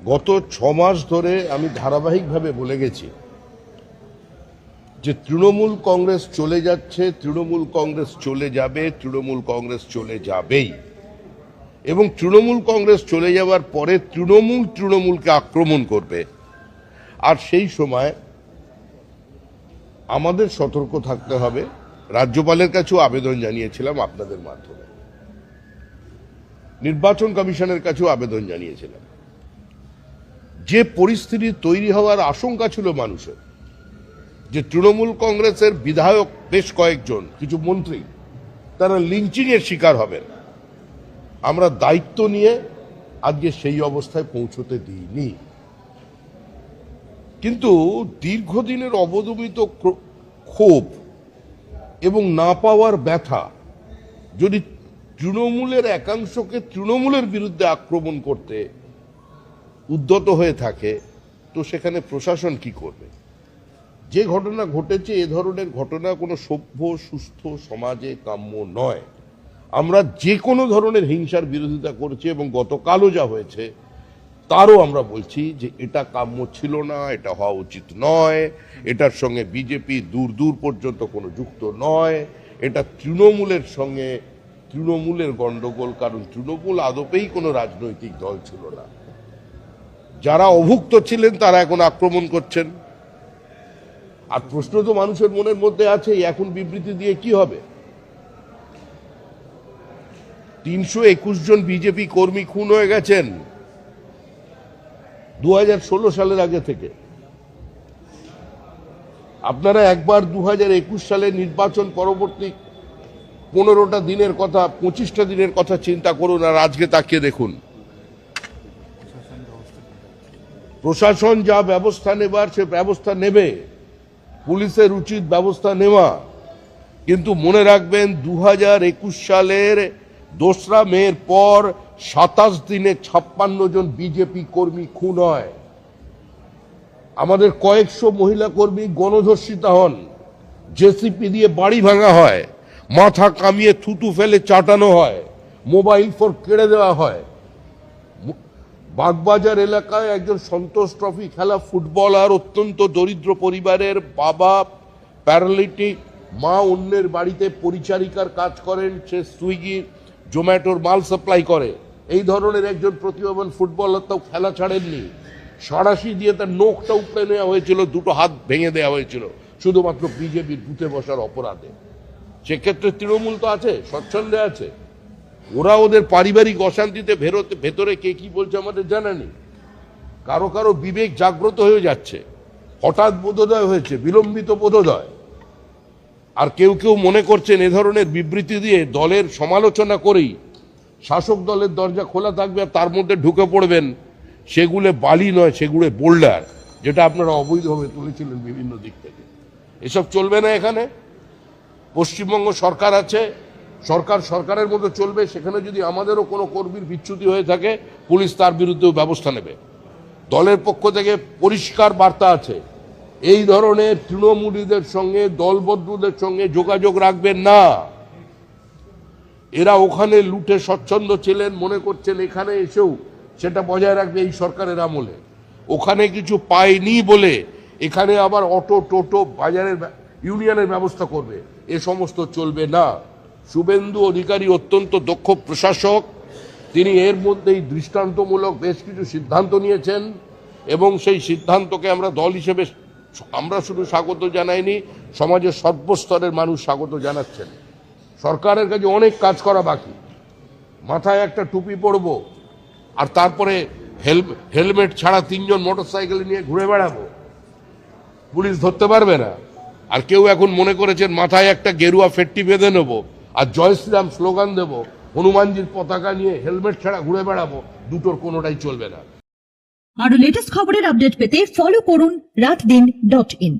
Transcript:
গত 6 মাস ধরে আমি ধারাবাহিকভাবে বলে গেছি যে তৃণমূল কংগ্রেস চলে যাচ্ছে, তৃণমূল কংগ্রেস চলে যাবে, তৃণমূল কংগ্রেস চলে যাবেই। এবং তৃণমূল কংগ্রেস চলে যাওয়ার পরে তৃণমূলকে আক্রমণ করবে। আর সেই সময় আমাদের সতর্ক থাকতে হবে। রাজ্যপালের কাছেও আবেদন জানিয়েছিলাম আপনাদের মাধ্যমে, নির্বাচন কমিশনের কাছেও আবেদন জানিয়েছিলাম। যে পরিস্থিতি তৈরি হওয়ার আশঙ্কা ছিল মানুষের, যে তৃণমূল কংগ্রেসের বিধায়ক বেশ কয়েকজন, কিছু মন্ত্রী তারা লিঞ্চিং এর শিকার হবেন, আমরা দায়িত্ব নিয়ে আজকে সেই অবস্থায় পৌঁছতে দিইনি। কিন্তু দীর্ঘদিনের অবদমিত ক্ষোভ এবং না পাওয়ার ব্যথা যদি তৃণমূলের একাংশকে তৃণমূলের বিরুদ্ধে আক্রমণ করতে উদ্যত হয়ে থাকে, তো সেখানে প্রশাসন কি করবে? যে ঘটনা ঘটেছে, এ ধরনের ঘটনা কোনো সভ্য সুস্থ সমাজে কাম্য নয়। আমরা যে কোনো ধরনের হিংসার বিরোধিতা করছি এবং গতকালও যা হয়েছে তারও আমরা বলছি যে এটা কাম্য ছিল না, এটা হওয়া উচিত নয়, এটার সঙ্গে বিজেপি দূর দূর পর্যন্ত কোনো যুক্ত নয়, এটা তৃণমূলের সঙ্গে তৃণমূলের গণ্ডগোল, কারণ তৃণমূল আদপেই কোনো রাজনৈতিক দল ছিল না। যারা অভুক্ত ছিলেন তারা এখন আক্রমণ করছেন। আর প্রশ্ন তো মানুষের মনের মধ্যে আছে, এখন বিবৃতি দিয়ে কি হবে? 321 জন বিজেপি কর্মী খুন হয়ে গেছেন 2016 সালের আগে থেকে। আপনারা একবার 2021 সালে নির্বাচন পরবর্তী 15টা দিনের কথা, 25টা দিনের কথা চিন্তা করুন, আর আজকে তাকিয়ে দেখুন। প্রশাসন যা ব্যবস্থা নেবার সে ব্যবস্থা নেবে, পুলিশের উচিত ব্যবস্থা নেওয়া। কিন্তু মনে রাখবেন 2021 সালের 2রা মের পর 27 দিনে 56 জন বিজেপি কর্মী খুন হয়। আমাদের কয়েকশো মহিলা কর্মী গণধর্ষিতা হন, জেসিপি দিয়ে বাড়ি ভাঙা হয়, মাথা কামিয়ে থুতু ফেলে চাটানো হয়, মোবাইল ফোন কেড়ে দেওয়া হয়। বাগবাজার এলাকায় একজন সন্তোষ ট্রফি খেলা ফুটবলার, অত্যন্ত দরিদ্র পরিবারের বাবা, প্যারালিটিক, মা অন্যের বাড়িতে পরিচারিকার কাজ করেন, সে সুইগি জোম্যাটোর মাল সাপ্লাই করে। এই ধরনের একজন প্রতিভাবান ফুটবলার তাও খেলা ছাড়েননি, সাঁড়াশি দিয়ে তার নোখটা উপড়ে নেওয়া হয়েছিল, 2টো হাত ভেঙে দেওয়া হয়েছিল শুধুমাত্র বিজেপির বুথে বসার অপরাধে। সেক্ষেত্রে তৃণমূল তো আছে, স্বচ্ছন্দে আছে। ওরা ওদের পারিবারিক অশান্তিতে ভেতরে কে কি বলছে আমাদের জানা নেই। কারো কারো বিবেক জাগ্রত হয়ে যাচ্ছে, হঠাৎ বোধোদয় হয়েছে, বিলম্বিত বোধোদয়। আর কেউ কেউ মনে করছেন এ ধরনের বিবৃতি দিয়ে দলের সমালোচনা করেই শাসক দলের দরজা খোলা থাকবে, আর তার মধ্যে ঢুকে পড়বেন। সেগুলো বালি নয়, সেগুলো বোল্ডার, যেটা আপনারা অবৈধভাবে তুলেছিলেন বিভিন্ন দিক থেকে। এসব চলবে না। এখানে পশ্চিমবঙ্গ সরকার আছে, সরকারের মতো চলবে। সেখানে যদি আমাদেরও কোনো কর্মীর বিচ্যুতি হয়ে থাকে, পুলিশ তার বিরুদ্ধেও ব্যবস্থা নেবে। দলের পক্ষ থেকে পরিষ্কার বার্তা আছে, এই ধরনের তৃণমূলীদের সঙ্গে, দলবদ্ধদের সঙ্গে যোগাযোগ রাখবেন না। এরা ওখানে লুটে স্বচ্ছন্দ ছিলেন, মনে করছেন এখানে এসেও সেটা বজায় রাখবে এই সরকারের আমলে। ওখানে কিছু পায়নি বলে এখানে আবার অটো, টোটো, বাজারের ইউনিয়নের ব্যবস্থা করবে, এ সমস্ত চলবে না। শুভেন্দু অধিকারী অত্যন্ত দক্ষ প্রশাসক, তিনি এর মধ্যেই দৃষ্টান্তমূলক বেশ কিছু সিদ্ধান্ত নিয়েছেন এবং সেই সিদ্ধান্তকে আমরা দল হিসেবে আমরা শুধু স্বাগত জানাইনি, সমাজের সর্বস্তরের মানুষ স্বাগত জানাচ্ছেন। সরকারের কাছে অনেক কাজ করা বাকি। মাথায় একটা টুপি পরবো আর তারপরে হেলমেট ছাড়া 3 জন মোটরসাইকেল নিয়ে ঘুরে বেড়াবো, পুলিশ ধরতে পারবে না। আর কেউ এখন মনে করেছেন মাথায় একটা গেরুয়া ফেট্টি বেঁধে নেবো আর জয় শ্রীরাম স্লোগান দেবো, হনুমানজির পতাকা নিয়ে হেলমেট ছাড়া ঘুরে বেড়াবো, দুটোর কোনোটাই চলবে না। আরো লেটেস্ট খবরের আপডেট পেতে ফলো করুন রাতদিন.in।